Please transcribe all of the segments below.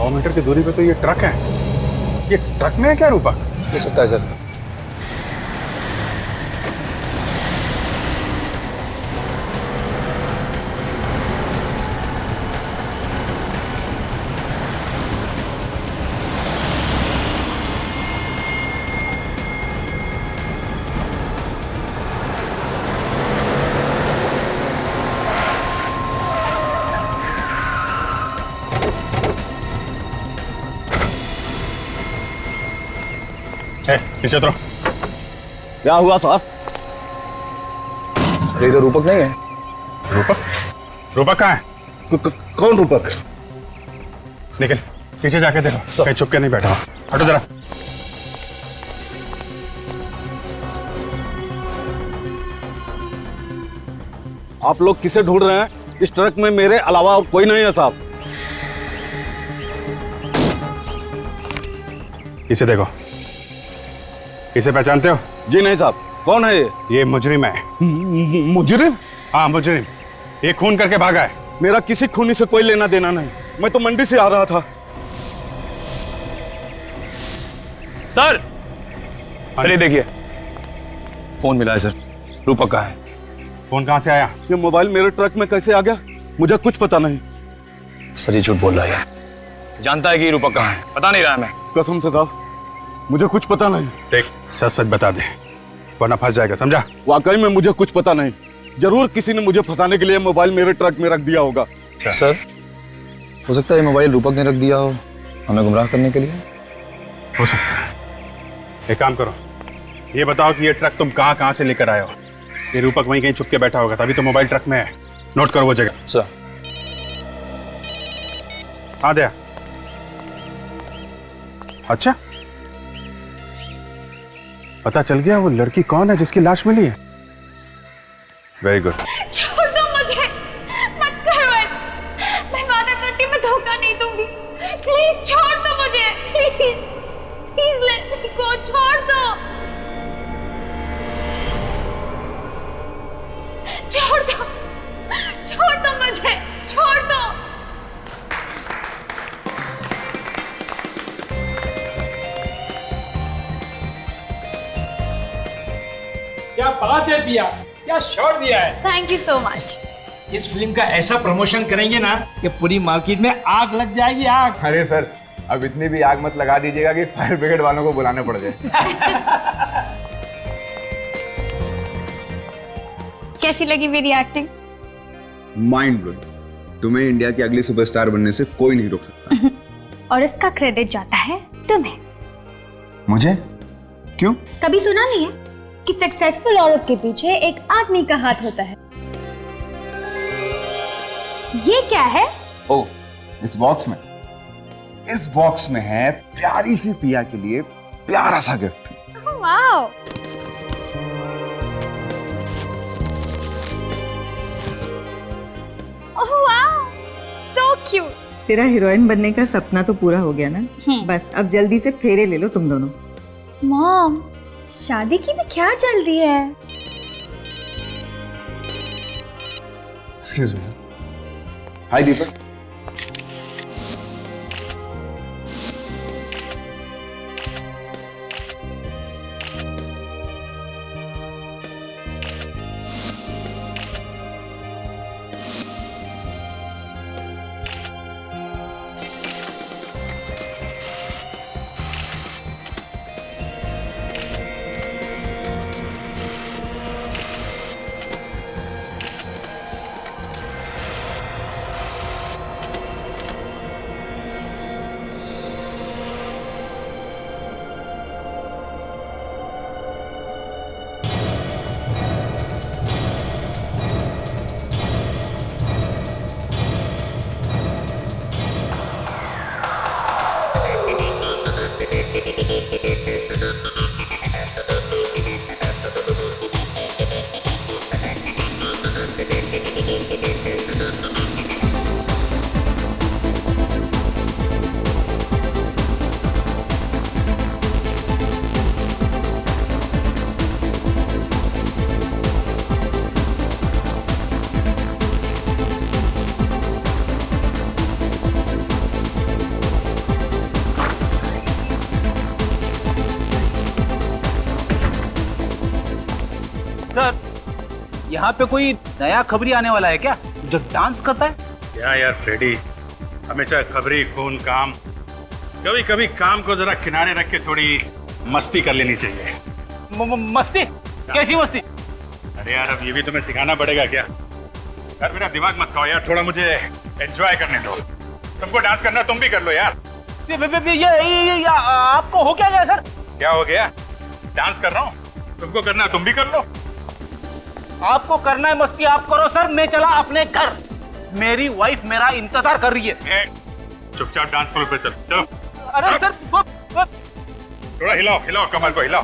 100 metre की दूरी पे तो ये ट्रक है। ये ट्रक में है क्या रूपक? हो सकता है सर। नीचे उतरो। क्या हुआ साहब? सर ये तो रूपक नहीं है। रूपक? रूपक कहाँ है? कौन रूपक? निकल, पीछे जाके देखो कहीं छुप के नहीं बैठा। हटो जरा। आप लोग किसे ढूंढ रहे हैं? इस ट्रक में मेरे अलावा और कोई नहीं है साहब। इसे देखो, इसे पहचानते हो? जी नहीं साहब। कौन है ये मुजरिम है। मुजरिम? हाँ मुजरिम, ये खून करके भागा है। मेरा किसी खूनी से कोई लेना देना नहीं। मैं तो मंडी से आ रहा था। सर सर ये देखिए, फोन मिला है सर। रूपक का है। फोन कहाँ से आया? ये मोबाइल मेरे ट्रक में कैसे आ गया मुझे कुछ पता नहीं। सर ये झूठ बोल रहा है। जानता है कि रूपक कहाँ है, पता नहीं रहा है। मैं कसम से साहब मुझे कुछ पता नहीं। देख, सच सच बता दे वरना फंस जाएगा, समझा? वाकई में मुझे कुछ पता नहीं। जरूर किसी ने मुझे फंसाने के लिए मोबाइल मेरे ट्रक में रख दिया होगा। सर हो सकता है ये मोबाइल रूपक ने रख दिया हो हमें गुमराह करने के लिए। हो सकता है। एक काम करो, ये बताओ कि ये ट्रक तुम कहाँ कहाँ से लेकर आए हो? ये रूपक वहीं कहीं छुप के बैठा होगा, तभी तो मोबाइल ट्रक में है। नोट करो वो जगह। सर हाँ दया। अच्छा, पता चल गया वो लड़की कौन है जिसकी लाश मिली है? Very good. छोड़ दो मुझे, मत करो ऐसा। मैं वादा करती हूँ मैं धोखा नहीं दूंगी। प्लीज छोड़ दो मुझे, प्लीज प्लीज लेट मी गो। छोड़ दो, छोड़ दो, छोड़ दो मुझे, छोड़ दो। क्या बात है पिया, क्या शॉट दिया है। Thank you so much. इस फिल्म का ऐसा प्रमोशन करेंगे ना कि पूरी मार्केट में आग लग जाएगी, आग। अरे सर, अब इतनी भी आग मत लगा दीजिएगा कि फायर ब्रिगेड वालों को बुलाना पड़ जाए। कैसी लगी मेरी एक्टिंग? Mind blowing. तुम्हें इंडिया की अगली सुपरस्टार बनने से कोई नहीं रोक सकता। और इसका क्रेडिट जाता है तुम्हें। मुझे? क्यों? कभी सुना नहीं है कि सक्सेसफुल औरत के पीछे एक आदमी का हाथ होता है? ये क्या है? ओ, इस बॉक्स में है प्यारी सी पिया के लिए प्यारा सा gift. Wow, oh wow, so cute. तेरा हीरोइन बनने का सपना तो पूरा हो गया ना? बस अब जल्दी से फेरे ले लो तुम दोनों। मॉम, शादी की भी क्या चल रही है? Excuse me. हाय दीपक। सर, यहाँ पे कोई नया खबरी आने वाला है क्या जो डांस करता है? क्या यार फ्रेडी, हमेशा खबरी खून काम, कभी कभी काम को जरा किनारे रख के थोड़ी मस्ती कर लेनी चाहिए। मस्ती? कैसी मस्ती? अरे यार अब ये भी तुम्हें सिखाना पड़ेगा क्या? यार मेरा दिमाग मत खाओ यार, थोड़ा मुझे एंजॉय करने दो। तुमको डांस करना तुम भी कर लो यार। ये आपको हो क्या गया सर? क्या हो गया? डांस कर रहा हूँ, तुमको करना तुम भी कर लो। आपको करना है मस्ती आप करो सर, मैं चला अपने घर। मेरी वाइफ मेरा इंतजार कर रही है। चुपचाप डांस फ्लोर पे चल, चलो। अरे सर थोड़ा हिलाओ हिलाओ, कमर को हिलाओ।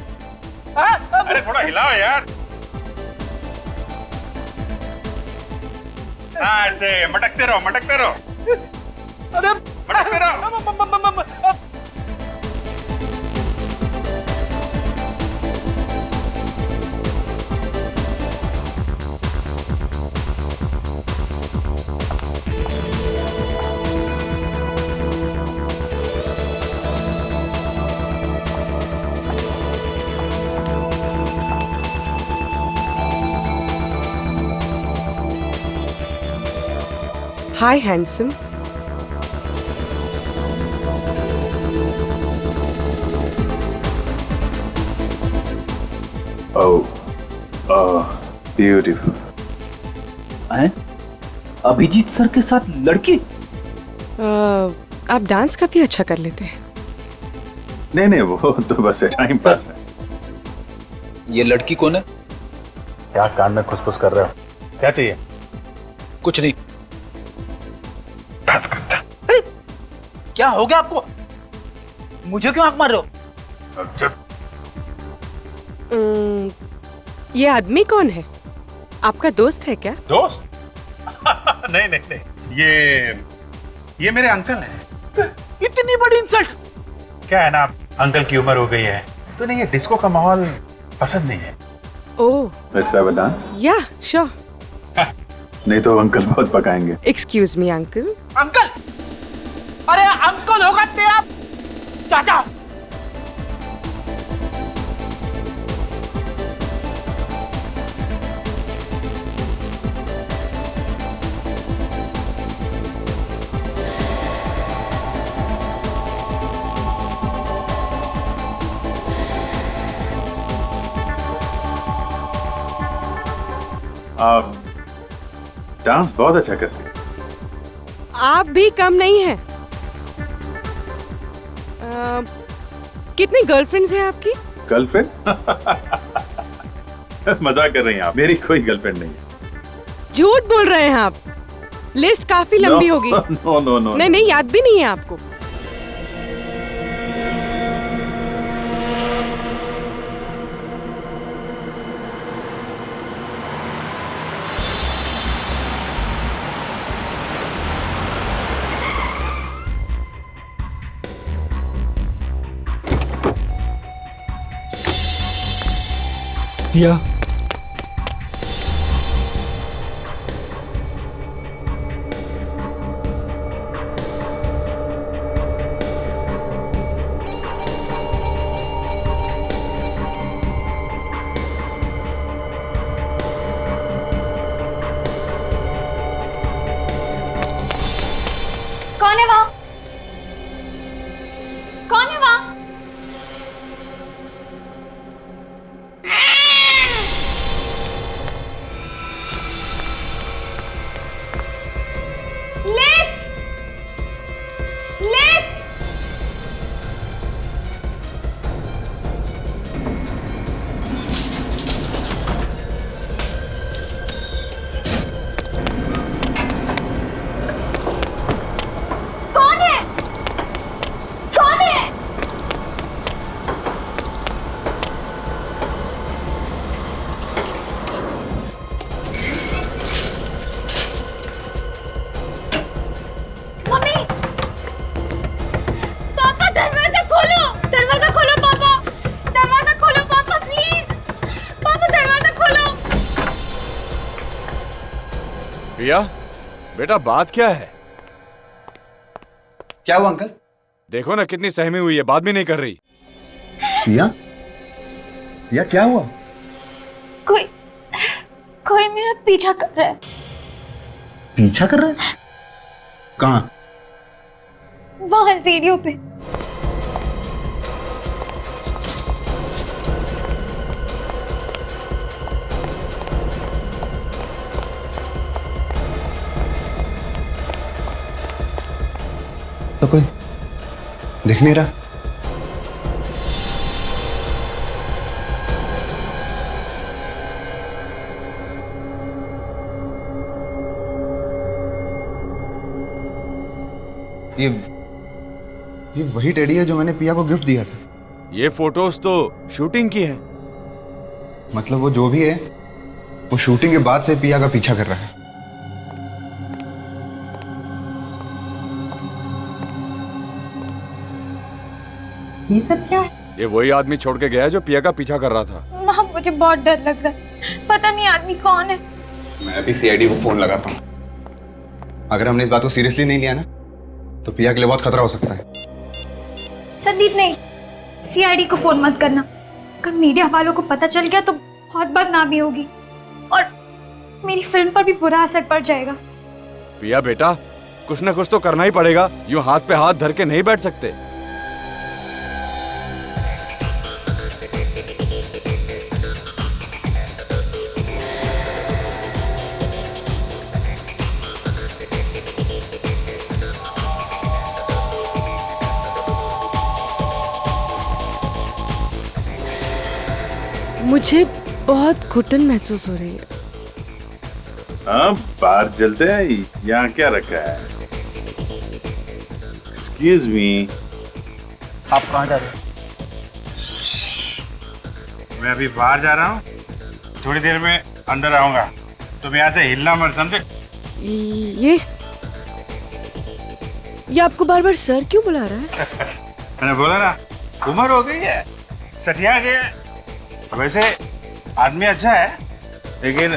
अरे थोड़ा हिलाओ यार। हाँ ऐसे मटकते रहो मटकते रहो। अरे मटकते रहो। Hi, handsome. Beautiful. Abhijeet sir के साथ लड़की? आप डांस काफी अच्छा कर लेते हैं। नहीं नहीं, वो तो बस टाइम पास है। ये लड़की कौन है? क्या कान में खुसफुस कर रहे हो? क्या चाहिए? कुछ नहीं। डांस करता। अरे क्या हो गया आपको? मुझे क्यों आंख मार रहे हो? जब ये आदमी कौन है? आपका दोस्त है क्या? दोस्त? नहीं नहीं नहीं, ये मेरे अंकल हैं। इतनी बड़ी इंसल्ट! क्या है ना, अंकल की उम्र हो गई है तो नहीं, ये डिस्को का माहौल पसंद नहीं है। ओह, Let's have a dance? या श्योर। नहीं तो अंकल बहुत पकाएंगे। Excuse me uncle. अंकल? अरे अंकल होगा तेरा चाचा। आप डांस बहुत अच्छा करते हैं। आप भी कम नहीं है। कितनी गर्लफ्रेंड्स हैं आपकी? गर्लफ्रेंड? मजाक कर रही हैं आप, मेरी कोई गर्लफ्रेंड नहीं है। झूठ बोल रहे हैं आप। लिस्ट काफी लंबी होगी। No no no. नहीं नहीं, याद भी नहीं है आपको। या कौन है वहां? कौन है वहां? लिफ्ट! लिफ्ट! कौन है? कौन है? मम्मी! पापा दरवाजा खोलो! दरवाजा खोलो पापा! दरवाजा खोलो पापा प्लीज! पापा दरवाजा खोलो! भैया, बेटा बात क्या है? क्या हुआ अंकल? देखो ना कितनी सहमी हुई है, बात भी नहीं कर रही। या क्या हुआ? कोई कोई मेरा पीछा कर रहा है। पीछा कर रहा है? कहाँ? वहां सीढ़ियों पे। तो कोई दिख नहीं रहा। ये वही टेडी है जो मैंने पिया को गिफ्ट दिया था। ये फोटोज तो शूटिंग की है। मतलब वो जो भी है वो शूटिंग के बाद से पिया का पीछा कर रहा है। ये सब क्या है? ये वही आदमी छोड़ के गया है जो पिया का पीछा कर रहा था। माँ मुझे बहुत डर लग रहा है, पता नहीं आदमी कौन है। मैं अभी सीआईडी को फोन लगाता हूँ। अगर हमने इस बात को सीरियसली नहीं लिया ना तो पिया के लिए बहुत खतरा हो सकता है। संदीप नहीं, सीआईडी को फोन मत करना। अगर मीडिया वालों को पता चल गया तो बहुत बदनामी होगी और मेरी फिल्म पर भी बुरा असर पड़ जाएगा। पिया बेटा, कुछ ना कुछ तो करना ही पड़ेगा। यूं हाथ पे हाथ धर के नहीं बैठ सकते। मुझे बहुत घुटन महसूस हो रही है। हाँ, बाहर चलते हैं। यहाँ क्या रखा है? एक्सक्यूज मी, आप कहाँ जा रहे हैं? मैं अभी बाहर जा रहा हूँ, थोड़ी देर में अंदर आऊंगा। तुम यहाँ से हिलना मत, समझे? ये आपको बार बार सर क्यों बुला रहा है? मैंने बोला ना, उम्र हो गई है, सठिया गया है। वैसे आदमी अच्छा है, लेकिन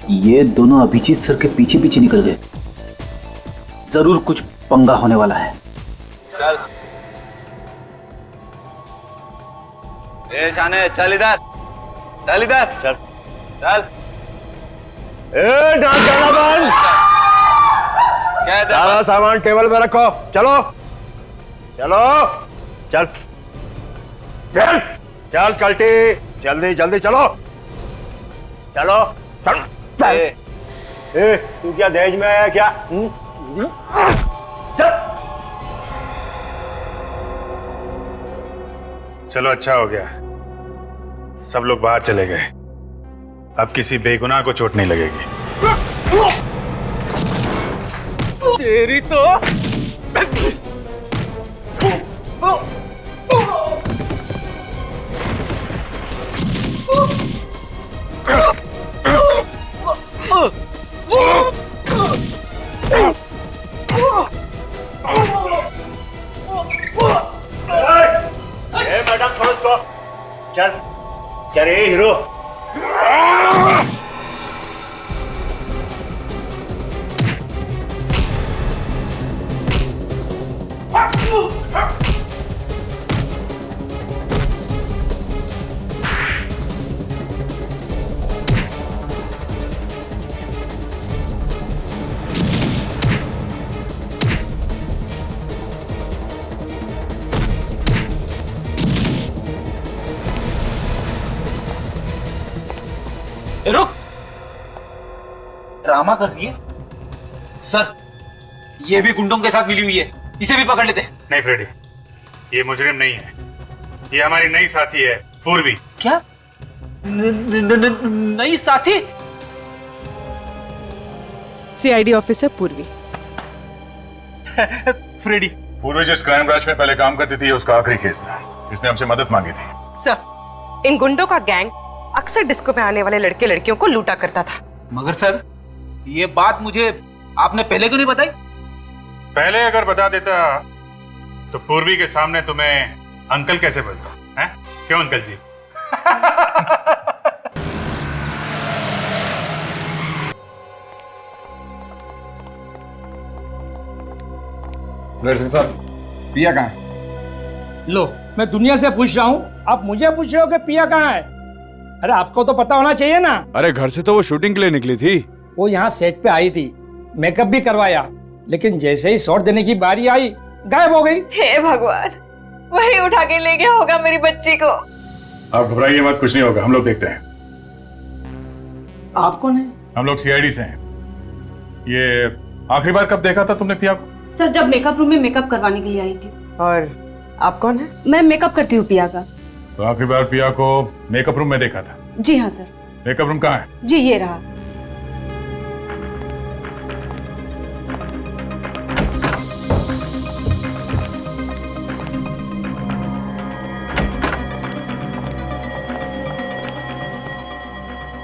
ये दोनों अभिजीत सर के पीछे पीछे निकल गए। जरूर कुछ पंगा होने वाला है। चल ए शाने, चल इधर, चल इधर, चल चल। ए डांस करना बंद। क्या है? सारा सामान टेबल पे रखो। चलो चलो, चल चल चल कल्टी, जल्दी जल्दी चलो चलो चल। ए तू क्या दहेज में आया क्या? चल। चलो अच्छा हो गया, सब लोग बाहर चले गए। अब किसी बेगुनाह को चोट नहीं लगेगी। तेरी तो मैडम छोड़ इसको। चल चल रे हीरो। रुक, ड्रामा कर दिए सर। ये भी गुंडों के साथ मिली हुई है, इसे भी पकड़ लेते। नहीं फ्रेडी, ये मुजरिम नहीं है, ये हमारी नई साथी है पूर्वी। क्या? नई साथी? सीआईडी ऑफिसर पूर्वी। फ्रेडी? पूर्वी जिस क्राइम ब्रांच में पहले काम करती थी, उसका आखिरी केस था। इसने हमसे मदद मांगी थी। सर, इन गुंडों का गैंग अक्सर डिस्को में आने वाले लड़के लड़कियों को लूटा करता था। मगर सर, ये बात मुझे आपने पहले क्यों नहीं बताई? पहले अगर बता देता तो पूर्वी के सामने तुम्हें अंकल कैसे बोलता है? क्यों अंकल जी? डायरेक्टर साहब, पिया कहाँ है? लो, मैं दुनिया से पूछ रहा हूँ, आप मुझे पूछ रहे हो कि पिया कहाँ है? अरे आपको तो पता होना चाहिए ना। अरे घर से तो वो शूटिंग के लिए निकली थी। वो यहाँ सेट पे आई थी, मेकअप भी करवाया, लेकिन जैसे ही शॉट देने की बारी आई गायब हो गई। हे भगवान, वही उठा के ले गया होगा मेरी बच्ची को। आप घबराइए मत, कुछ नहीं होगा, हम लोग देखते हैं। आप कौन है? हम लोग सीआईडी से हैं। ये आखिरी बार कब देखा था तुमने पिया को? सर, जब मेकअप रूम में मेकअप करवाने के लिए आई थी। और आप कौन है? मैं मेकअप करती हूँ पिया का। तो आखिरी बार पिया को मेकअप रूम में देखा था? जी हाँ सर। मेकअप रूम कहाँ है? जी ये रहा।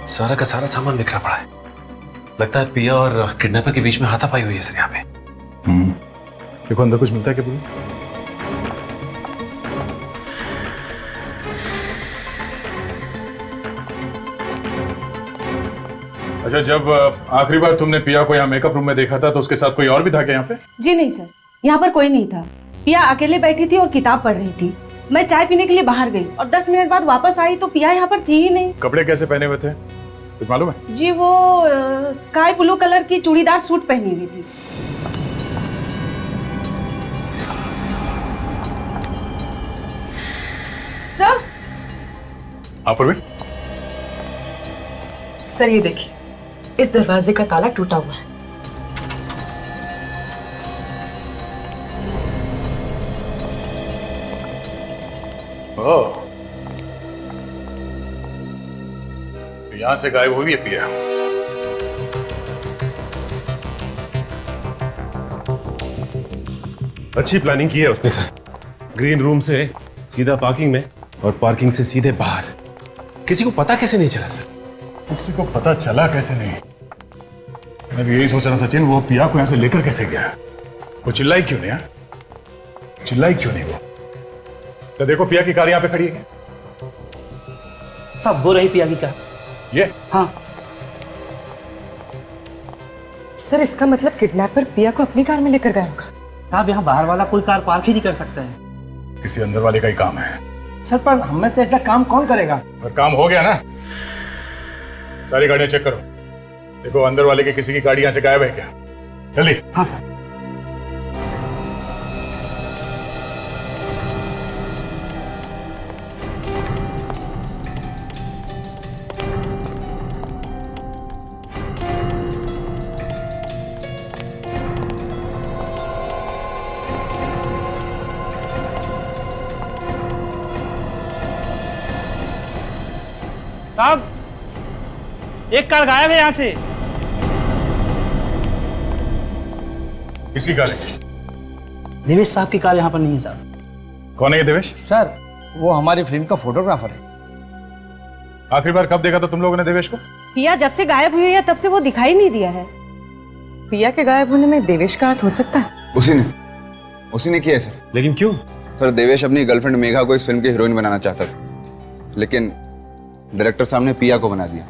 सारा का सारा सामान बिखरा पड़ा है। लगता है पिया और किडनैपर के बीच में हाथापाई हुई है सर यहाँ पे। देखो अंदर कुछ मिलता है क्या पूरी? अच्छा, जब आखिरी बार तुमने पिया को यहाँ मेकअप रूम में देखा था तो उसके साथ कोई और भी था क्या यहाँ पे? जी नहीं सर, यहाँ पर कोई नहीं था। पिया अकेले बैठी थी और किताब पढ़ रही थी। मैं चाय पीने के लिए बाहर गई और 10 मिनट बाद वापस आई तो पिया यहाँ पर थी ही नहीं। कपड़े कैसे पहने हुए थे कुछ मालूम है? जी वो स्काई ब्लू कलर की चूड़ीदार सूट पहनी हुई थी। सर। आप सर ये देखिए, इस दरवाजे का ताला टूटा हुआ है। ओह, यहां से गायब हुई है पिया। अच्छी प्लानिंग की है उसने सर। ग्रीन रूम से सीधा पार्किंग में और पार्किंग से सीधे बाहर। किसी को पता कैसे नहीं चला सर? किसी को पता चला कैसे नहीं? मैं भी यही सोच रहा सचिन, वो पिया को यहां से लेकर कैसे गया? वो चिल्लाई क्यों नहीं? चिल्लाई क्यों नहीं वो? तो देखो पिया की कार यहाँ पे खड़ी है। सब वो रही पिया की कार। ये? हाँ सर, इसका मतलब किडनैपर पिया को अपनी कार में लेकर गया होगा। साहब, यहाँ बाहर वाला कोई कार पार्क ही नहीं कर सकता है। किसी अंदर वाले का ही काम है। सर, पर हम में से ऐसा काम कौन करेगा? और काम हो गया ना? सारी गाड़ियां चेक करो, देखो अंदर वाले की किसी की गाड़ी यहां से गायब है क्या? जल्दी। हाँ सर। साहब, एक कार गायब है यहाँ से। किसकी कार है? देवेश साहब की कार यहाँ पर नहीं है साहब। कौन है ये देवेश? सर, वो हमारी फिल्म का फोटोग्राफर है। आखिरी बार कब देखा था तुम लोगों ने देवेश को? पिया जब से गायब हुई है तब से वो दिखाई नहीं दिया है। पिया के गायब होने में देवेश का हाथ हो सकता है? उसी ने किया है सर। लेकिन क्यों? सर, देवेश अपनी गर्लफ्रेंड मेघा को इस फिल्म की हीरोइन बनाना चाहता था, लेकिन डायरेक्टर साहब ने पिया को बना दिया,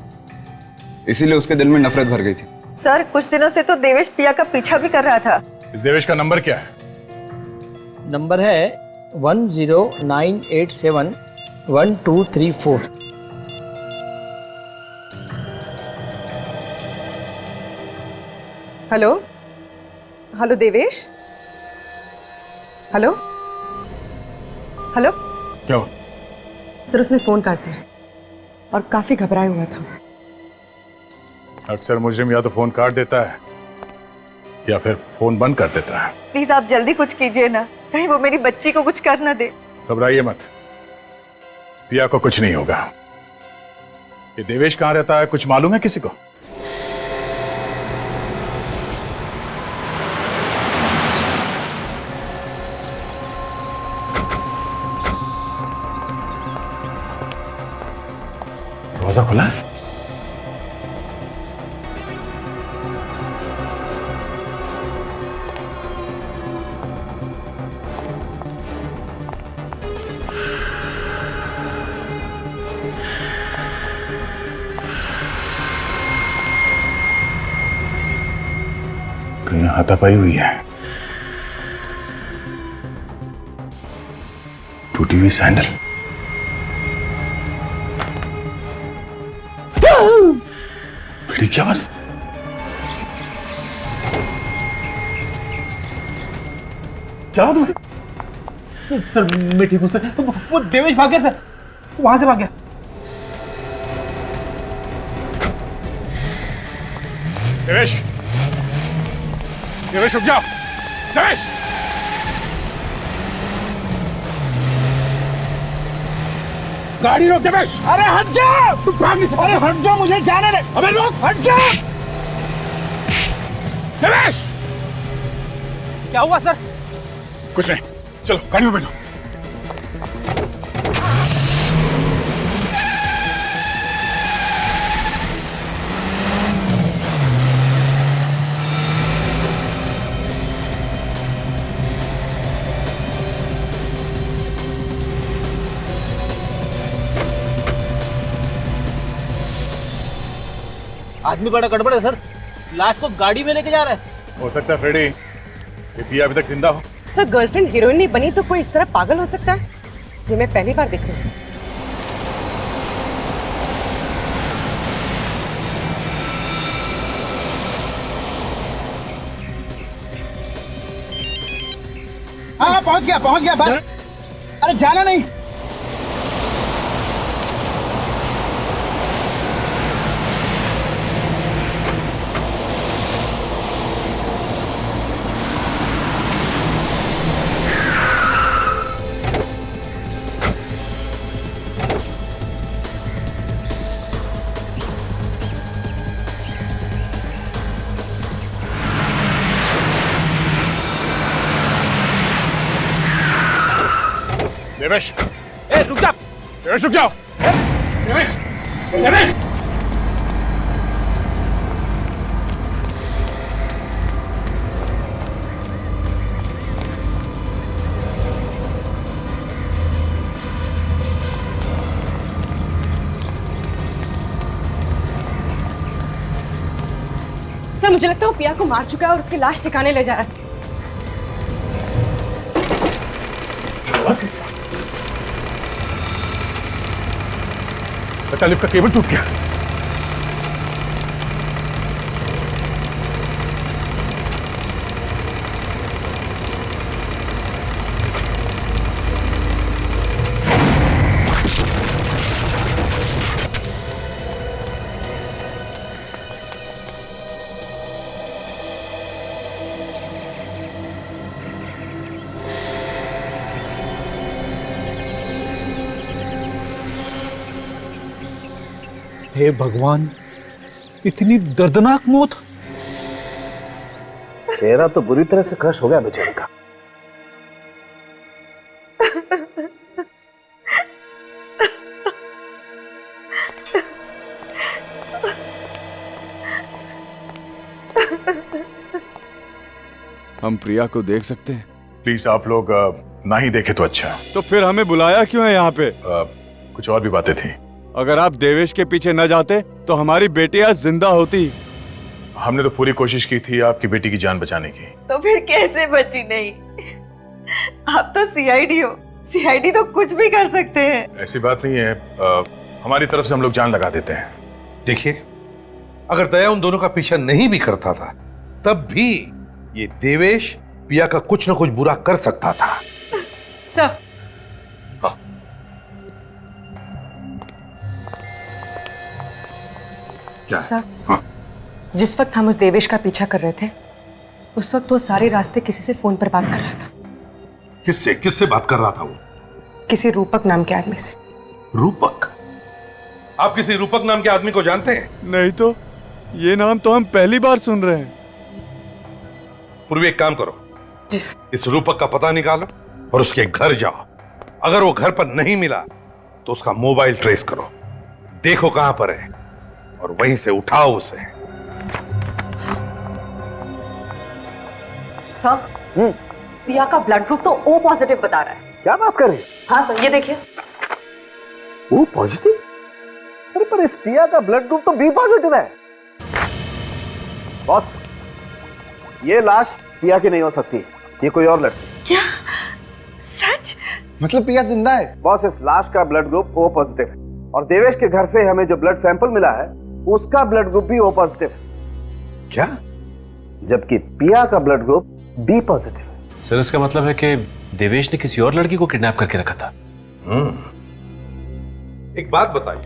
इसीलिए उसके दिल में नफरत भर गई थी। सर, कुछ दिनों से तो देवेश पिया का पीछा भी कर रहा था। इस देवेश का नंबर क्या है? नंबर है 1098712334। Hello hello Devesh, hello hello. क्या हुआ? सर, उसने फोन काट दिया और काफी घबराया हुआ था। अक्सर मुजरिम या तो फोन काट देता है या फिर फोन बंद कर देता है। प्लीज आप जल्दी कुछ कीजिए ना, कहीं वो मेरी बच्ची को कुछ कर ना दे। घबराइए मत, पिया को कुछ नहीं होगा। ये देवेश कहाँ रहता है, कुछ मालूम है किसी को? दरवाजा खुला है? हाथापाई हुई है। टूटी हुई सैंडल। बेटी क्या आवाज? क्या हुआ तुम्हें? सर मैं ठीक हूँ सर। वो देवेश भाग गया सर, वहां से भाग गया। देवेश, देवेश रुक जाओ। देवेश, गाड़ी रोक। देवेश, अरे हट जा, तू भाग नहीं सकता। अरे हट जा, मुझे जाने दे। अबे रोक, हट जा। देवेश! क्या हुआ सर? कुछ नहीं, चलो गाड़ी में बैठो। आदमी बड़ा गड़बड़ है सर, लाश को गाड़ी में लेके जा रहा है। हो सकता है फ्रेडी ये पिया अभी तक जिंदा हो। सर गर्लफ्रेंड हीरोइन नहीं बनी तो कोई इस तरह पागल हो सकता है? ये मैं पहली बार देख रही हूँ। हाँ पहुंच गया बस। अरे जाना नहीं। देवेश, ए रुक जा। देवेश रुक जाओ। देवेश, देवेश। सर मुझे लगता है वो पिया को मार चुका है और उसकी लाश ठिकाने ले जा रहा है। बता, लिफ्ट का केबल टूट गया। हे भगवान, इतनी दर्दनाक मौत। चेहरा तो बुरी तरह से क्रश हो गया बेचारे का। हम प्रिया को देख सकते हैं? प्लीज आप लोग ना ही देखे तो अच्छा। तो फिर हमें बुलाया क्यों है यहाँ पे? कुछ और भी बातें थी। अगर आप देवेश के पीछे न जाते तो हमारी बेटी आज जिंदा होती। हमने तो पूरी कोशिश की थी आपकी बेटी की जान बचाने की। तो फिर कैसे बची नहीं? आप तो सीआईडी हो, सीआईडी तो कुछ भी कर सकते हैं। ऐसी बात नहीं है, हमारी तरफ से हम लोग जान लगा देते हैं। देखिए, अगर दया उन दोनों का पीछा नहीं भी करता था तब भी ये देवेश पिया का कुछ न कुछ बुरा कर सकता था। सर क्या? सर जिस वक्त हम उस देवेश का पीछा कर रहे थे उस वक्त वो सारे रास्ते किसी से फोन पर बात कर रहा था। किससे बात कर रहा था वो? किसी रूपक नाम के आदमी से। रूपक? आप किसी रूपक नाम के आदमी को जानते हैं? नहीं तो, ये नाम तो हम पहली बार सुन रहे हैं। पूर्वी एक काम करो, जी सर। इस रूपक का पता निकालो और उसके घर जाओ। अगर वो घर पर नहीं मिला तो उसका मोबाइल ट्रेस करो, देखो कहां पर है और वहीं से उठाओ उसे। सर पिया का ब्लड ग्रुप तो O पॉजिटिव बता रहा है। क्या बात कर रही है? हाँ सर, ये देखिए। O positive? अरे पर इस पिया का ब्लड ग्रुप तो B पॉजिटिव है। बॉस, ये लाश पिया की नहीं हो सकती, ये कोई और लड़की। क्या? सच? मतलब पिया जिंदा है? बॉस, इस लाश का ब्लड ग्रुप O पॉजिटिव है और देवेश के घर से हमें जो ब्लड सैंपल मिला है उसका ब्लड ग्रुप भी O पॉजिटिव है। क्या? जबकि पिया का ब्लड ग्रुप B पॉजिटिव है। सर इसका मतलब है कि देवेश ने किसी और लड़की को किडनैप करके रखा था। एक बात बताइए,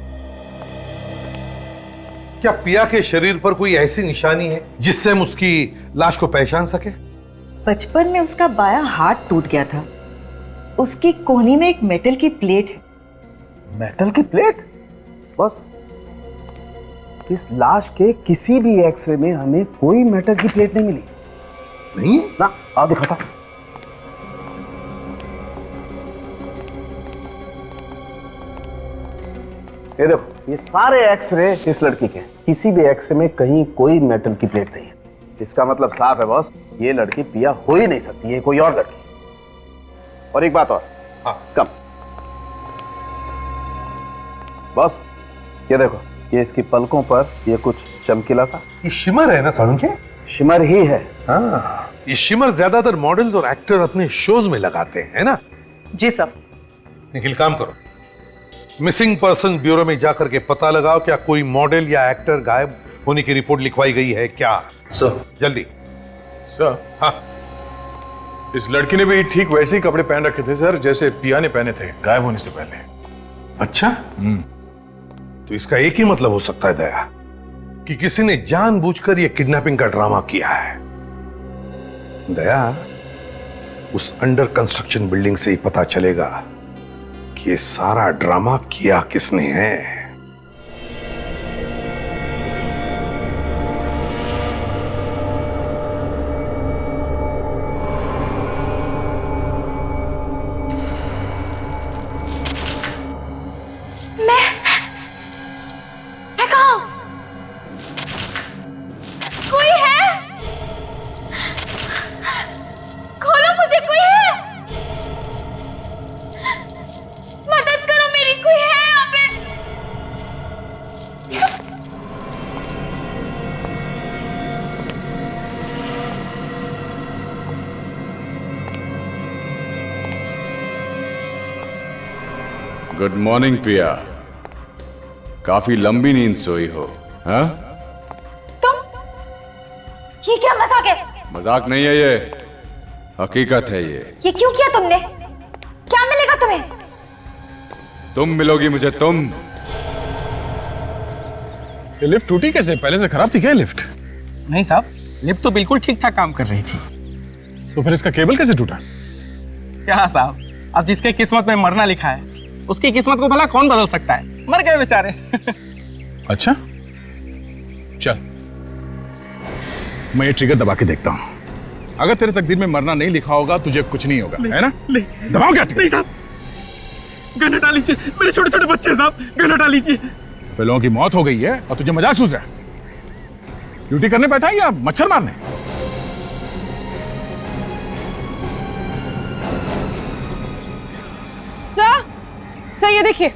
क्या पिया के शरीर पर कोई ऐसी निशानी है जिससे हम उसकी लाश को पहचान सके? बचपन में उसका बायां हाथ टूट गया था। उसकी कोहनी में एक मेटल की प्लेट है। मेटल की प्लेट? बस इस लाश के किसी भी एक्सरे में हमें कोई मेटल की प्लेट नहीं मिली। नहीं ना, आओ दिखाता। ये देखो, ये सारे एक्सरे इस लड़की के हैं। किसी भी एक्सरे में कहीं कोई मेटल की प्लेट नहीं है। इसका मतलब साफ है बॉस, ये लड़की पिया हो ही नहीं सकती, ये कोई और लड़की। और एक बात और। हाँ, कम। बॉस, ये देखो, ये इसकी पलकों पर ये कुछ चमकीला सा। ये शिमर है ना सारुण के? शिमर ही है। हाँ, ये शिमर ज्यादातर मॉडल्स और एक्टर अपने शोज में लगाते हैं, है ना? जी सर। निखिल, काम करो, मिसिंग पर्सन ब्यूरो में जाकर के पता लगाओ क्या कोई मॉडल या एक्टर गायब होने की रिपोर्ट लिखवाई गई है क्या? सर। जल्दी। सर। हाँ, इस लड़की ने भी ठीक वैसे ही कपड़े पहन रखे थे सर जैसे पिया ने पहने थे गायब होने से पहले। अच्छा, तो इसका एक ही मतलब हो सकता है दया, कि किसी ने जानबूझकर यह किडनैपिंग का ड्रामा किया है। दया, उस अंडर कंस्ट्रक्शन बिल्डिंग से ही पता चलेगा कि ये सारा ड्रामा किया किसने है। मैं कहाँ हूँ? कोई है? खोलो मुझे, कोई है? मदद करो मेरी, कोई है यहाँ पे? गुड मॉर्निंग पिया। काफी लंबी नींद सोई हो, हाँ? तुम? ये क्या मजाक है? मजाक नहीं है ये, हकीकत है ये। ये क्यों किया तुमने? क्या मिलेगा तुम्हें? तुम मिलोगी मुझे, तुम। ये लिफ्ट टूटी कैसे? पहले से खराब थी क्या लिफ्ट? नहीं साहब, लिफ्ट तो बिल्कुल ठीक ठाक काम कर रही थी। तो फिर इसका केबल कैसे टूटा? क्या साहब, अब जिसके किस्मत में मरना लिखा है उसकी किस्मत को भला कौन बदल सकता है? मर गए बेचारे। अच्छा, चल मैं ये ट्रिगर दबा के देखता हूं। अगर तेरे तकदीर में मरना नहीं लिखा होगा तुझे कुछ नहीं होगा, है ना? दबाओ क्या? नहीं साहब, गन हटा लीजिए, मेरे छोटे छोटे बच्चे साहब, गन हटा लीजिए। तो लोगों की मौत हो गई है और तुझे मजाक सूझ रहा है? ड्यूटी करने बैठा है या मच्छर मारने? सर ये देखिए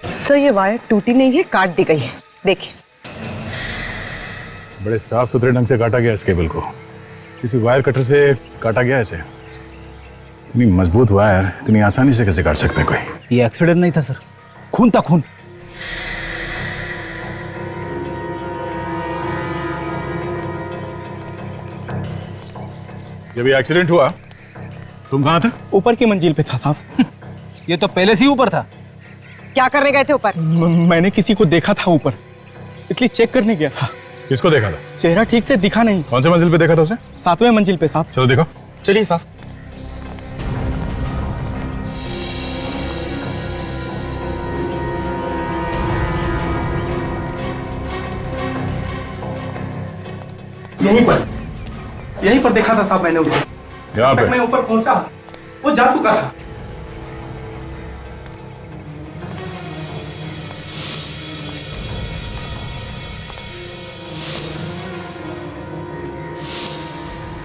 सर, ये वायर टूटी नहीं है, काट दी गई है। देखिए, बड़े साफ सुथरे ढंग से काटा गया इस केबल को। किसी वायर कटर से काटा गया ऐसे? इतनी मजबूत वायर इतनी आसानी से कैसे काट सकते हैं कोई? ये एक्सीडेंट नहीं था सर, खून था, खून। जब ये एक्सीडेंट हुआ तुम कहाँ थे? ऊपर की मंजिल पे था साहब। ये तो पहले से ही ऊपर था। क्या करने गए थे ऊपर? मैंने किसी को देखा था ऊपर, इसलिए चेक करने गया था। किसको देखा था? चेहरा ठीक से दिखा नहीं। कौन से मंजिल पे देखा था उसे? 7वें मंजिल पे साहब। चलो देखो। चलिए साहब। यहीं पर देखा था साहब मैंने उसे। यहाँ पे? मैं ऊपर पहुंचा, वो जा चुका था।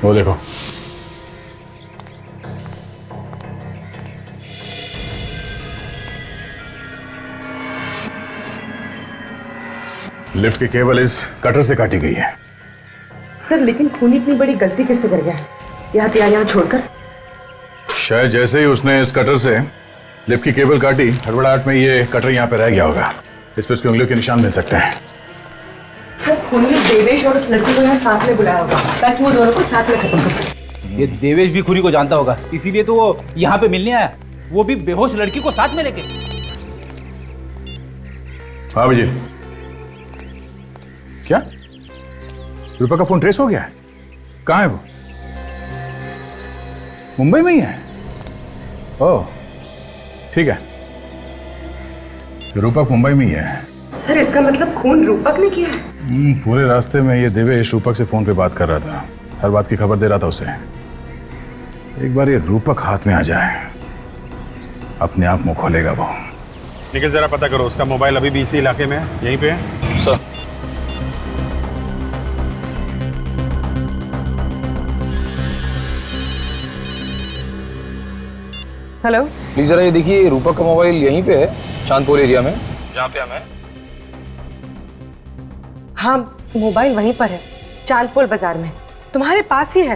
वो देखो, लिफ्ट की केबल इस कटर से काटी गई है। सर लेकिन खूनी इतनी बड़ी गलती कैसे कर गया? यहाँ छोड़कर? शायद जैसे ही उसने इस कटर से लिफ्ट की केबल काटी, हड़बड़ाहट में ये कटर यहाँ पे रह गया होगा। इस पर उसकी उंगलियों के निशान मिल सकते हैं। सर, खूनी ने देवेश और उस लड़की को यहाँ साथ में बुलाया होगा ताकि वो दोनों को साथ में खत्म कर सके। ये देवेश भी खूनी को जानता होगा, इसीलिए तो वो यहाँ पे मिलने आया, वो भी बेहोश लड़की को साथ में लेके। हाँ विजय, क्या रूपा का फोन ट्रेस हो गया है? कहाँ है वो? मुंबई में ही है? ओह ठीक है, रूपक मुंबई में ही है। सर, इसका मतलब खून रूपक ने किया है? पूरे रास्ते में ये देवेश रूपक से फोन पे बात कर रहा था, हर बात की खबर दे रहा था उसे। एक बार ये रूपक हाथ में आ जाए, अपने आप मुंह खोलेगा वो। निखिल जरा पता करो, उसका मोबाइल अभी भी इसी इलाके में है, यहीं पे है? सर हेलो, प्लीज जरा ये देखिए, रूपक का मोबाइल यहीं पे है, चांदपोल एरिया में, जहाँ पे हम हैं। हाँ, मोबाइल वहीं पर है, चांदपोल बाजार में, तुम्हारे पास ही है।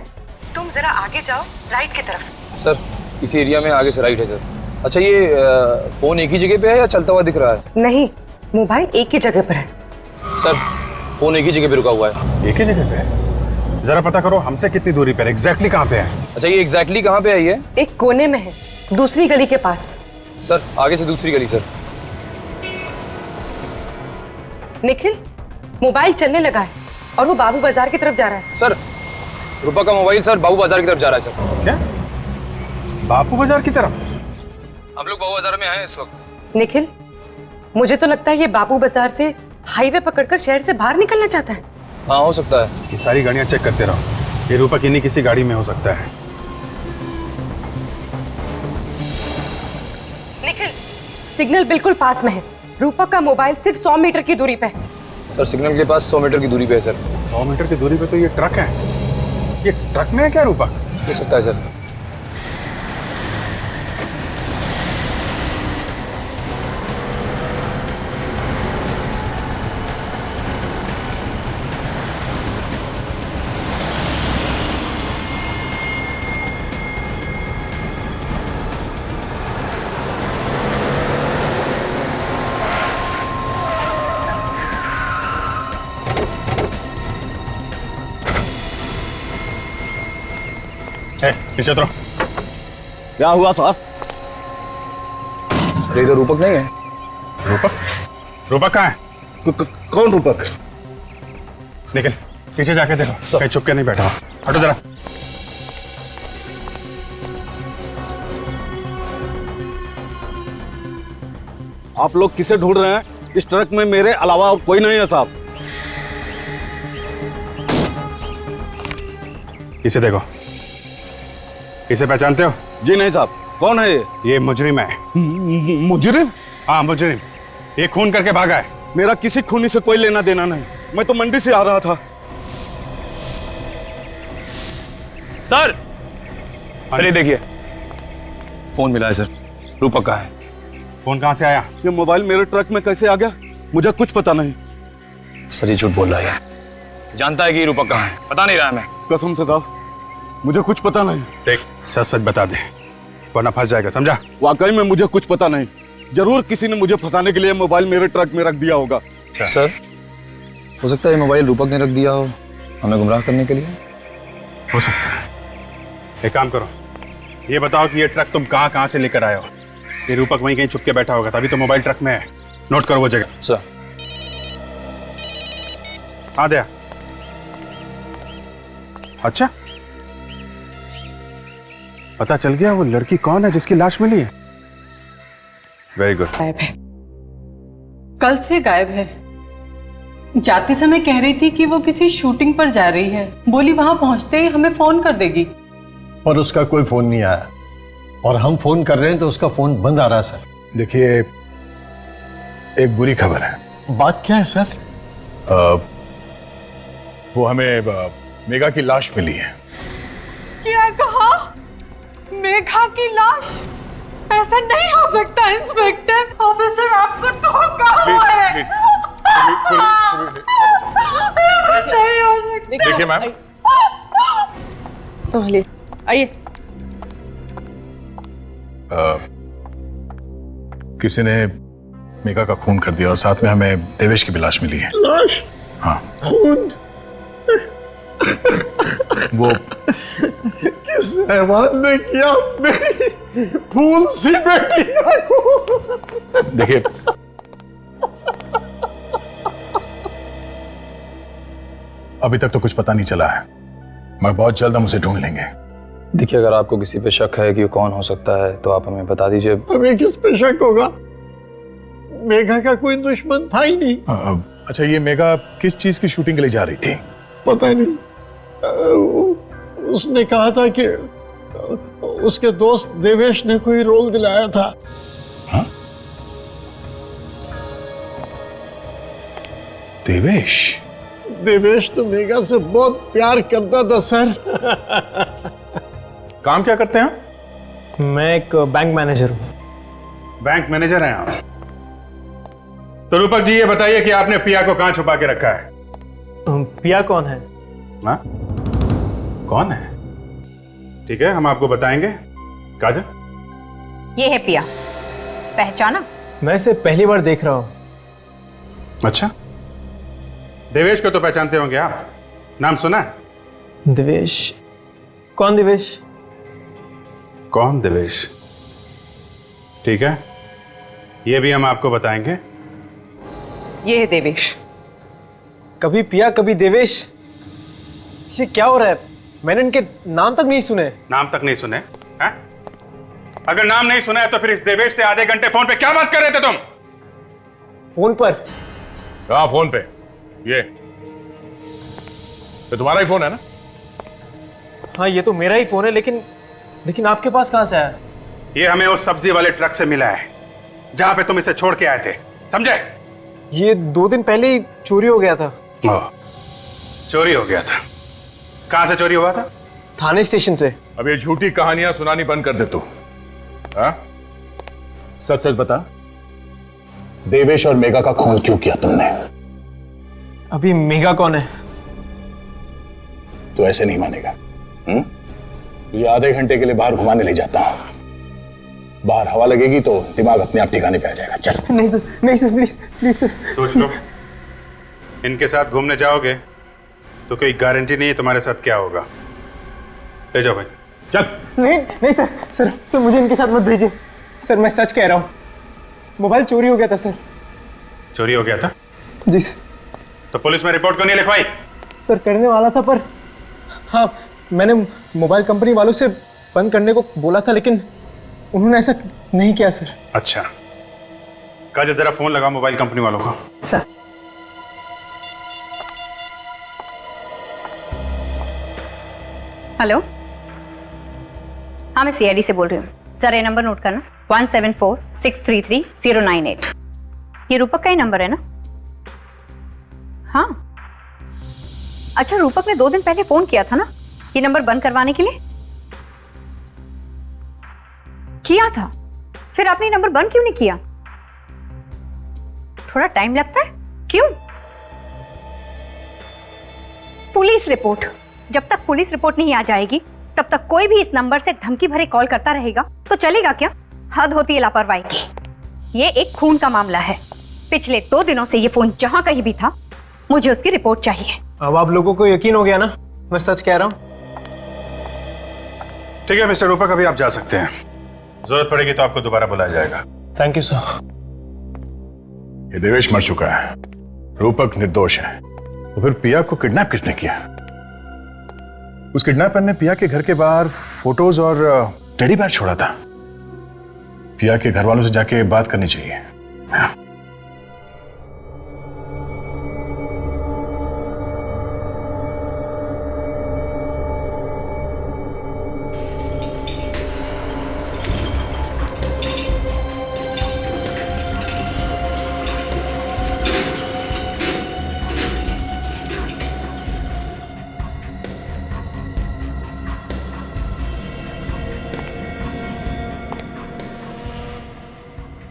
तुम जरा आगे जाओ, राइट की तरफ। सर इसी एरिया में आगे से राइट है सर। अच्छा, ये फोन एक ही जगह पे है या चलता हुआ दिख रहा है? नहीं, मोबाइल एक ही जगह पर है। सर फोन एक ही जगह पे रुका हुआ है। एक ही जगह पे है? जरा पता करो हमसे कितनी दूरी पर, एग्जैक्टली कहाँ पे है? अच्छा, ये एग्जैक्टली कहाँ पे है ये? एक कोने में है, दूसरी गली के पास। सर आगे से दूसरी गली सर। निखिल, मोबाइल चलने लगा है और वो बाबू बाजार की तरफ जा रहा है। सर रूपा का मोबाइल सर बाबू बाजार की तरफ जा रहा है सर। क्या? बापू बाजार की तरफ? हम लोग बाबू बाजार में आए हैं इस वक्त। निखिल, मुझे तो लगता है ये बाबू बाजार से हाईवे पकड़कर शहर से बाहर निकलना चाहता है। हाँ हो सकता है। ये सारी गाड़ियां चेक करते रहो, ये रूपक इन्हीं किसी गाड़ी में हो सकता है। निखिल, सिग्नल बिल्कुल पास में है, रूपक का मोबाइल सिर्फ 100 मीटर की दूरी पे है। सर सिग्नल के पास 100 मीटर की दूरी पे है सर। 100 मीटर की दूरी पे तो ये ट्रक है, ये ट्रक में है क्या रूपक? हो सकता है सर। पीछे उतरो। क्या हुआ साहब? सर ये तो रूपक नहीं है। रूपक? रूपक कहाँ है? कौन रूपक? निकल, पीछे जाके देखो, कहीं छुप के नहीं बैठा हो। हटो जरा। आप लोग किसे ढूंढ रहे हैं? इस ट्रक में मेरे अलावा और कोई नहीं है साहब। इसे देखो, इसे पहचानते हो? जी नहीं साहब। कौन है ये? ये मुजरिम है। मुजरिम? हाँ मुजरिम, ये खून करके भागा है। मेरा किसी खूनी से कोई लेना देना नहीं, मैं तो मंडी से आ रहा था। सर सर ये देखिए, फोन मिला है सर, रूपक का है। फोन कहाँ से आया? ये मोबाइल मेरे ट्रक में कैसे आ गया? मुझे कुछ पता नहीं। सर ये झूठ बोल रहा है, जानता है कि ये रूपक कहाँ है, पता नहीं रहा है। मैं कसम से साहब मुझे कुछ पता नहीं। देख, सच सच बता दे वरना फंस जाएगा, समझा? वाकई में मुझे कुछ पता नहीं। जरूर किसी ने मुझे फंसाने के लिए मोबाइल मेरे ट्रक में रख दिया होगा। सर हो सकता है ये मोबाइल रूपक ने रख दिया हो हमें गुमराह करने के लिए। हो सकता है। एक काम करो, ये बताओ कि ये ट्रक तुम कहाँ कहाँ से लेकर आए हो? ये रूपक वहीं कहीं छुप के बैठा होगा, तभी तो मोबाइल ट्रक में है। नोट करो वो जगह। सर हाँ दया। अच्छा, पता चल गया वो लड़की कौन है जिसकी लाश मिली है? Very good. गायब है, कल से गायब है। जाते समय कह रही थी कि वो किसी शूटिंग पर जा रही है, बोली वहां पहुंचते ही हमें फोन कर देगी। पर उसका कोई फोन नहीं आया और हम फोन कर रहे हैं तो उसका फोन बंद आ रहा है सर। देखिए, एक बुरी खबर है। बात क्या है सर? वो हमें मेघा की लाश मिली है। क्या कहा? मेघा की लाश? ऐसा नहीं हो सकता इंस्पेक्टर। ऑफिसर आपको धोखा हुआ है। नहीं हो सकता। देखिए मैम, संभालिए। आइए। किसी ने मेघा का खून कर दिया और साथ में हमें देवेश की भी लाश मिली है। लाश? हाँ। खून? वो किस हैवान ने किया मेरी फूल सी बेटी को? देखिए, अभी तक तो कुछ पता नहीं चला है, मगर बहुत जल्द हम उसे ढूंढ लेंगे। देखिए, अगर आपको किसी पे शक है कि वो कौन हो सकता है तो आप हमें बता दीजिए। हमें किस पे शक होगा? मेघा का कोई दुश्मन था ही नहीं। अच्छा, ये मेघा किस चीज की शूटिंग के लिए जा रही थी? पता नहीं, उसने कहा था कि उसके दोस्त देवेश ने कोई रोल दिलाया था। हाँ? देवेश? देवेश तो मेघा से बहुत प्यार करता था सर। काम क्या करते हैं आप? मैं एक बैंक मैनेजर हूँ। बैंक मैनेजर हैं आप? तो रूपक जी, ये बताइए कि आपने पिया को कहां छुपा के रखा है? पिया कौन है? हाँ? कौन है? ठीक है, हम आपको बताएंगे। काजल, ये है पिया, पहचाना? मैं इसे पहली बार देख रहा हूँ। अच्छा, देवेश को तो पहचानते होंगे आप, नाम सुना है? देवेश? कौन देवेश? कौन देवेश? ठीक है, ये भी हम आपको बताएंगे। ये है देवेश। कभी पिया कभी देवेश, ये क्या हो रहा है? मैंने इनके नाम तक नहीं सुने। नाम तक नहीं सुने? हैं? अगर नाम नहीं सुना है तो फिर इस देवेश से आधे घंटे फोन पे क्या बात कर रहे थे तुम? फोन पर? कहाँ फोन पे? ये तुम्हारा ही फोन है ना? हाँ, ये तो मेरा ही फोन है, लेकिन आपके पास कहां से आया? ये हमें उस सब्जी वाले ट्रक से मिला है जहां पे तुम इसे छोड़ के आए थे, समझे? ये 2 दिन पहले ही चोरी हो गया था। चोरी हो गया था? कहां से चोरी हुआ था? थाने स्टेशन से। अब ये झूठी कहानियां सुनानी बंद कर दे तू। हाँ? सच सच बता, देवेश और मेघा का खून क्यों किया तुमने? अभी मेघा कौन है? तू ऐसे नहीं मानेगा। तुझे आधे घंटे के लिए बाहर घुमाने ले जाता हूं, बाहर हवा लगेगी तो दिमाग अपने आप ठिकाने पे आ जाएगा। चल। नहीं सर, नहीं सर, प्लीज प्लीज सर। सोच लो, इनके साथ घूमने जाओगे तो कोई गारंटी नहीं है तुम्हारे साथ क्या होगा। ले जाओ भाई, चल। नहीं नहीं सर, सर मुझे इनके साथ मत भेजिए सर, मैं सच कह रहा हूँ। मोबाइल चोरी हो गया था सर। चोरी हो गया था? जी सर। तो पुलिस में रिपोर्ट क्यों नहीं लिखवाई? सर करने वाला था, पर हाँ, मैंने मोबाइल कंपनी वालों से बंद करने को बोला था, लेकिन उन्होंने ऐसा नहीं किया सर। अच्छा, काजल जरा फोन लगाओ मोबाइल कंपनी वालों को। सर। हेलो, हाँ मैं सीआईडी से बोल रही हूँ। सर ये नंबर नोट करना, 1746333098। ये रूपक का ही नंबर है ना? हाँ। अच्छा, रूपक ने 2 दिन पहले फोन किया था ना ये नंबर बंद करवाने के लिए? किया था? फिर आपने ये नंबर बंद क्यों नहीं किया? थोड़ा टाइम लगता है, क्यों? पुलिस रिपोर्ट, जब तक पुलिस रिपोर्ट नहीं आ जाएगी तब तक कोई भी इस नंबर से धमकी भरे कॉल करता रहेगा तो चलेगा क्या? हद होती है लापरवाही की। ये एक खून का मामला है। पिछले 2 दिनों से ये फोन जहां कहीं भी था, मुझे उसकी रिपोर्ट चाहिए। अब आप लोगों को यकीन हो गया ना, मैं सच कह रहा हूँ। ठीक है मिस्टर रूपक, अभी आप जा सकते हैं। जरूरत पड़ेगी तो आपको दोबारा बुलाया जाएगा। Thank you sir. ये देवेश मर चुका है, रूपक निर्दोष है। तो फिर पिया को किडनैप किसने किया? उस किडनैपर ने पिया के घर के बाहर फोटोज और टेडी बेयर छोड़ा था। पिया के घर वालों से जाके बात करनी चाहिए।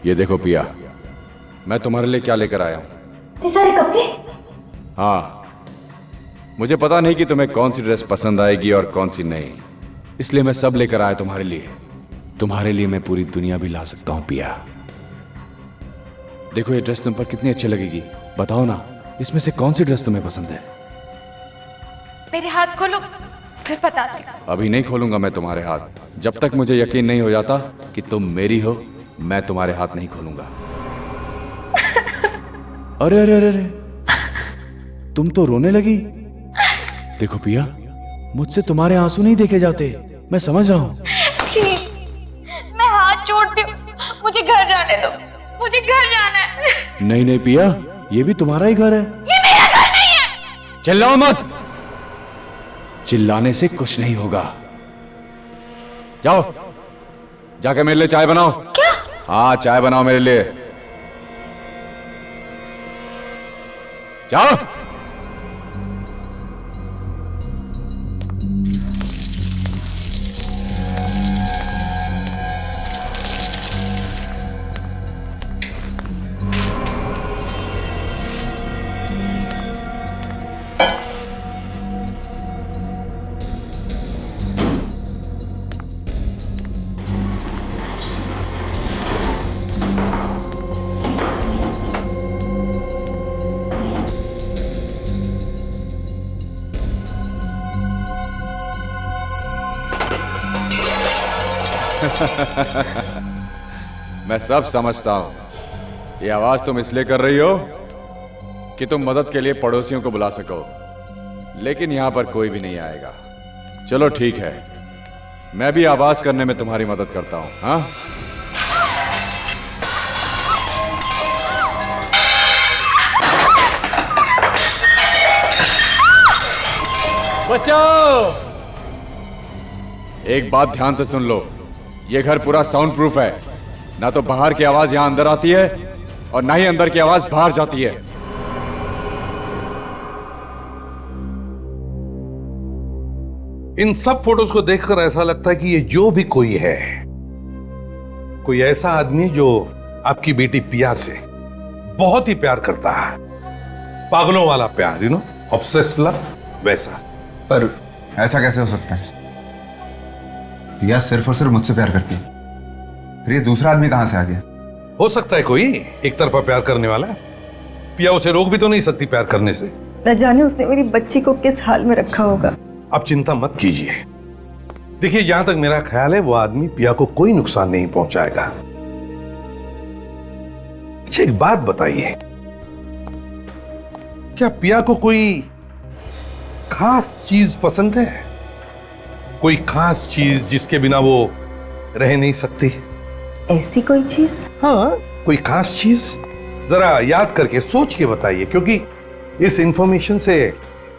ये देखो पिया, मैं तुम्हारे लिए क्या लेकर आया हूं। इतने सारे कपड़े? हाँ, मुझे पता नहीं कि तुम्हें कौन सी ड्रेस पसंद आएगी और कौन सी नहीं, इसलिए मैं सब लेकर आया तुम्हारे लिए। तुम्हारे लिए मैं पूरी दुनिया भी ला सकता हूं पिया। देखो ये ड्रेस तुम पर कितनी अच्छी लगेगी, बताओ ना इसमें से कौन सी ड्रेस तुम्हें पसंद है? मेरे हाथ खोलो, फिर बताती हूँ। अभी नहीं खोलूंगा मैं तुम्हारे हाथ, जब तक मुझे यकीन नहीं हो जाता कि तुम मेरी हो, मैं तुम्हारे हाथ नहीं खोलूंगा। अरे अरे अरे अरे, तुम तो रोने लगी। देखो पिया, मुझसे तुम्हारे आंसू नहीं देखे जाते, मैं समझ रहा हूं। प्लीज, मैं हाथ जोड़ती हूँ, मुझे घर जाने दो, मुझे घर जाना है। नहीं नहीं पिया, ये भी तुम्हारा ही घर है। ये मेरा घर नहीं है। चिल्लाओ मत, चिल्लाने से कुछ नहीं होगा। जाओ जाके मेरे लिए चाय बनाओ। क्या? हाँ चाय बनाओ मेरे लिए, जाओ। मैं सब समझता हूं। ये आवाज तुम इसलिए कर रही हो कि तुम मदद के लिए पड़ोसियों को बुला सको, लेकिन यहां पर कोई भी नहीं आएगा। चलो ठीक है, मैं भी आवाज करने में तुम्हारी मदद करता हूं। हाँ बचाओ। एक बात ध्यान से सुन लो, ये घर पूरा साउंड प्रूफ है। ना तो बाहर की आवाज यहां अंदर आती है और ना ही अंदर की आवाज बाहर जाती है। इन सब फोटोज को देखकर ऐसा लगता है कि ये जो भी कोई है, कोई ऐसा आदमी जो आपकी बेटी पिया से बहुत ही प्यार करता है, पागलों वाला प्यार, यू नो, ऑब्सेस्ड लव, वैसा। पर ऐसा कैसे हो सकता है? पिया सिर्फ और सिर्फ मुझसे प्यार करती है, फिर ये दूसरा आदमी कहां से आ गया? हो सकता है कोई एक तरफा प्यार करने वाला। पिया उसे रोक भी तो नहीं सकती प्यार करने से। न जाने उसने मेरी बच्ची को किस हाल में रखा होगा। अब चिंता मत कीजिए। देखिए, जहां तक मेरा ख्याल है वो आदमी पिया को कोई नुकसान नहीं पहुंचाएगा। अच्छा एक बात बताइए, क्या पिया को कोई खास चीज पसंद है? कोई खास चीज जिसके बिना वो रह नहीं सकती? ऐसी कोई चीज? हाँ, कोई खास चीज जरा याद करके सोच के बताइए, क्योंकि इस इंफॉर्मेशन से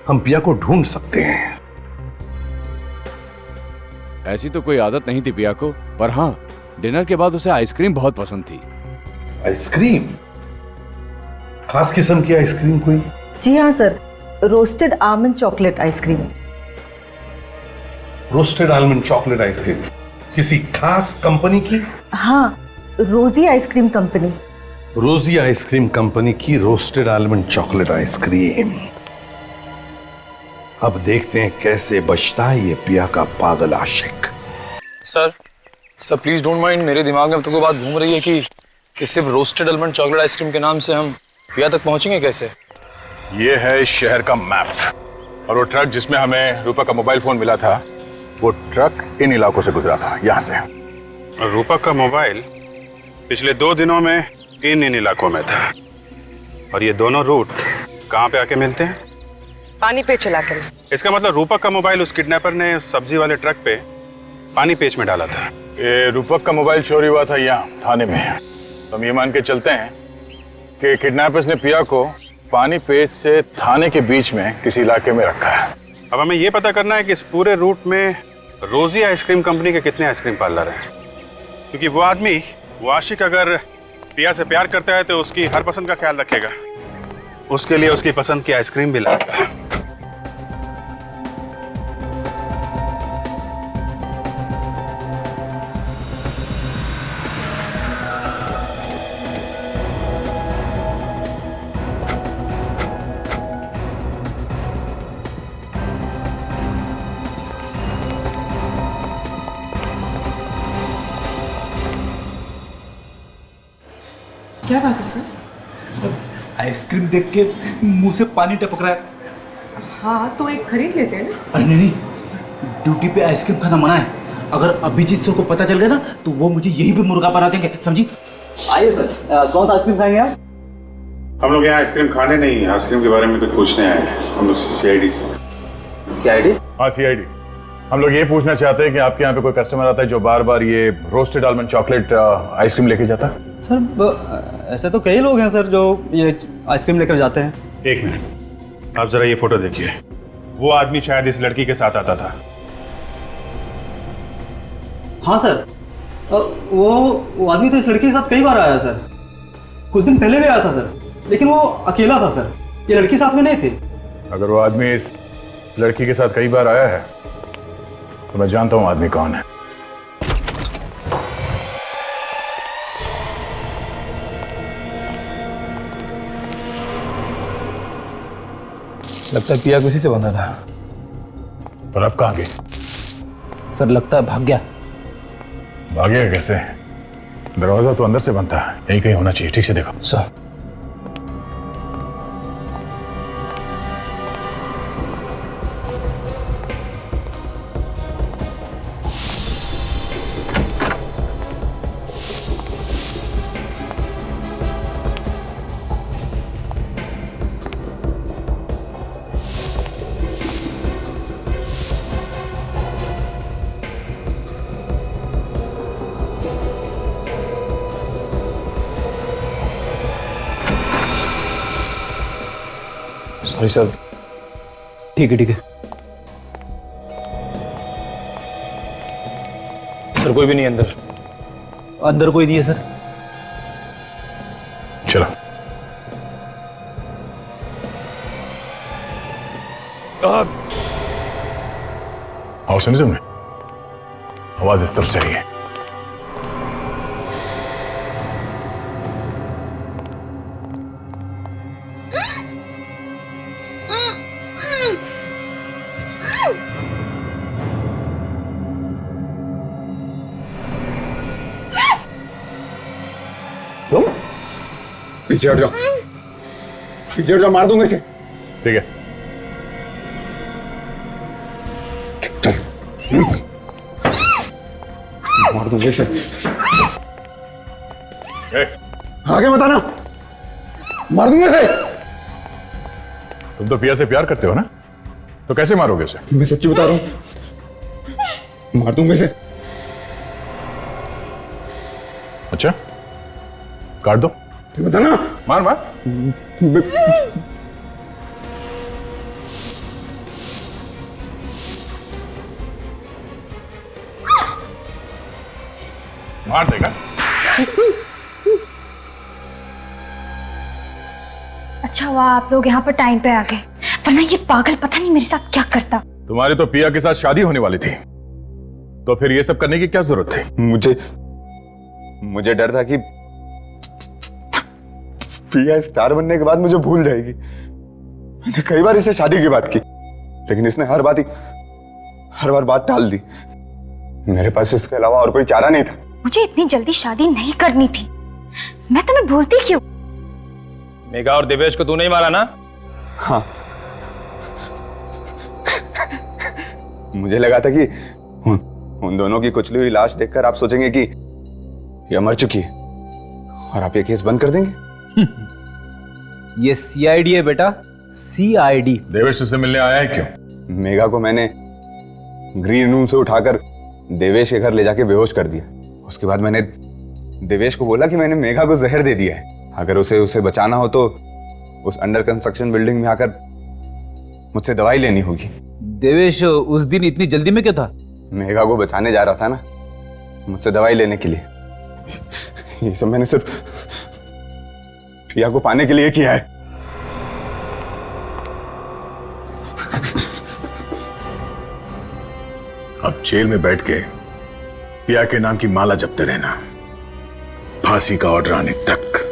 हम पिया को ढूंढ सकते हैं। ऐसी तो कोई आदत नहीं थी पिया को, पर हाँ डिनर के बाद उसे आइसक्रीम बहुत पसंद थी। आइसक्रीम? खास किस्म की आइसक्रीम कोई? जी हाँ sir, roasted almond chocolate ice cream. Roasted almond chocolate ice cream किसी खास कंपनी की? हाँ, रोजी आइसक्रीम कंपनी। रोजी आइसक्रीम कंपनी की रोस्टेड आलमंड चॉकलेट आइसक्रीम। अब देखते हैं कैसे बचता है ये पिया का पागल आशिक। सर प्लीज डोंट माइंड, मेरे दिमाग में अब तक वो बात घूम रही है कि सिर्फ रोस्टेड आलमंड चॉकलेट आइसक्रीम के नाम से हम पिया तक पहुंचेंगे कैसे? ये है इस शहर का मैप, और वो ट्रक जिसमें हमें रूपा का मोबाइल फोन मिला था, वो ट्रक इन इलाकों से गुजरा था, यहाँ से। और रूपक का मोबाइल पिछले 2 दिनों में इन इलाकों में था। और ये दोनों रूट कहाँ पे आके मिलते हैं? पानी पे चला कर। इसका मतलब रूपक का मोबाइल उस किडनैपर ने उस सब्जी वाले ट्रक पे पानी पेच में डाला था। ये रूपक का मोबाइल चोरी हुआ था यहाँ थाने में। तो हम ये मान के चलते हैं कि किडनैपर्स ने पिया को पानी पेच से थाने के बीच में किसी इलाके में रखा है। अब हमें ये पता करना है कि इस पूरे रूट में रोजी आइसक्रीम कंपनी के कितने आइसक्रीम पार्लर हैं, क्योंकि वो आदमी, वो आशिक अगर पिया से प्यार करता है तो उसकी हर पसंद का ख्याल रखेगा, उसके लिए उसकी पसंद की आइसक्रीम भी लाएगा। क्या बात है सर? आइसक्रीम देख के मुंह से पानी टपक रहा है। हाँ तो एक खरीद लेते हैं ना। अरे नहीं, ड्यूटी पे आइसक्रीम खाना मना है। अगर अभिजीत सर को पता चल गया ना तो वो मुझे यहीं पे मुर्गा बना देंगे, समझी? आइए सर, कौन सा आइसक्रीम खाएंगे आप? हम लोग यहाँ आइसक्रीम खाने नहीं, आइसक्रीम के बारे में कुछ पूछने आए हैं। हम लोग सीआईडी से। सीआईडी? हाँ सीआईडी। हम लोग ये पूछना चाहते हैं कि आपके यहाँ पे कोई कस्टमर आता है जो बार बार ये रोस्टेड आलमंड चॉकलेट आइसक्रीम लेके जाता है? सर ऐसे तो कई लोग हैं सर जो ये आइसक्रीम लेकर जाते हैं। एक मिनट, आप जरा ये फोटो देखिए। वो आदमी शायद इस लड़की के साथ आता था। हाँ सर, वो आदमी तो इस लड़की के साथ कई बार आया सर। कुछ दिन पहले भी आया था सर, लेकिन वो अकेला था सर, ये लड़की साथ में नहीं थी। अगर वो आदमी इस लड़की के साथ कई बार आया है तो मैं जानता हूँ आदमी कौन है। लगता है पिया किसी से बंधा था। पर अब कहाँ गई? सर लगता है भाग गया। भागेगा कैसे? दरवाजा तो अंदर से बंद था, यही कहीं होना चाहिए। ठीक से देखो सर। Sorry sir. ठीक है ठीक है सर। कोई भी नहीं अंदर? अंदर कोई नहीं है सर। चलो। और सुनी तुमने? आवाज इस तरफ से आई है। पीछे हट जाओ, पीछे हट जाओ, मार दूंगा इसे। ठीक है। मार दूंगा इसे। आगे बताना, मार दूंगा इसे। तुम तो पिया से प्यार करते हो ना, तो कैसे मारोगे उसे? मैं सच्ची बता रहा हूं, मार दूंगा इसे। अच्छा, काट दो। बताना। मार मार। मार देगा। अच्छा हुआ आप लोग यहाँ पर टाइम पे आ गए, वरना ये पागल पता नहीं मेरे साथ क्या करता। तुम्हारी तो पिया के साथ शादी होने वाली थी, तो फिर ये सब करने की क्या जरूरत थी? मुझे डर था कि पिया स्टार बनने के बाद मुझे भूल जाएगी। मैंने कई बार इससे शादी की बात की, लेकिन इसने हर बार बात टाल दी। मेरे पास इसके अलावा और कोई चारा नहीं था। मुझे इतनी जल्दी शादी नहीं करनी थी। मैं तुम्हें भूलती क्यों? मेघा और देवेश को तू नहीं मारा ना? हाँ। मुझे लगा था कि उन दोनों की कुचली हुई लाश देखकर आप सोचेंगे कि यह मर चुकी है और आप ये केस बंद कर देंगे। ये सीआईडी है बेटा, सीआईडी। देवेश तुझसे मिलने आया है क्यों? मेघा को मैंने ग्रीन रूम से उठाकर देवेश के घर ले जाके बेहोश कर दिया। उसके बाद मैंने देवेश को बोला कि मैंने मेघा को जहर दे दिया है, अगर उसे बचाना हो तो उस अंडर कंस्ट्रक्शन बिल्डिंग में आकर मुझसे दवाई लेनी होगी। देवेश उस दिन इतनी जल्दी में क्या था? मेघा को बचाने जा रहा था ना, मुझसे दवाई लेने के लिए। ये सब मैंने सिर्फ पिया को पाने के लिए किया है। अब जेल में बैठ के पिया के नाम की माला जपते रहना, फांसी का ऑर्डर आने तक।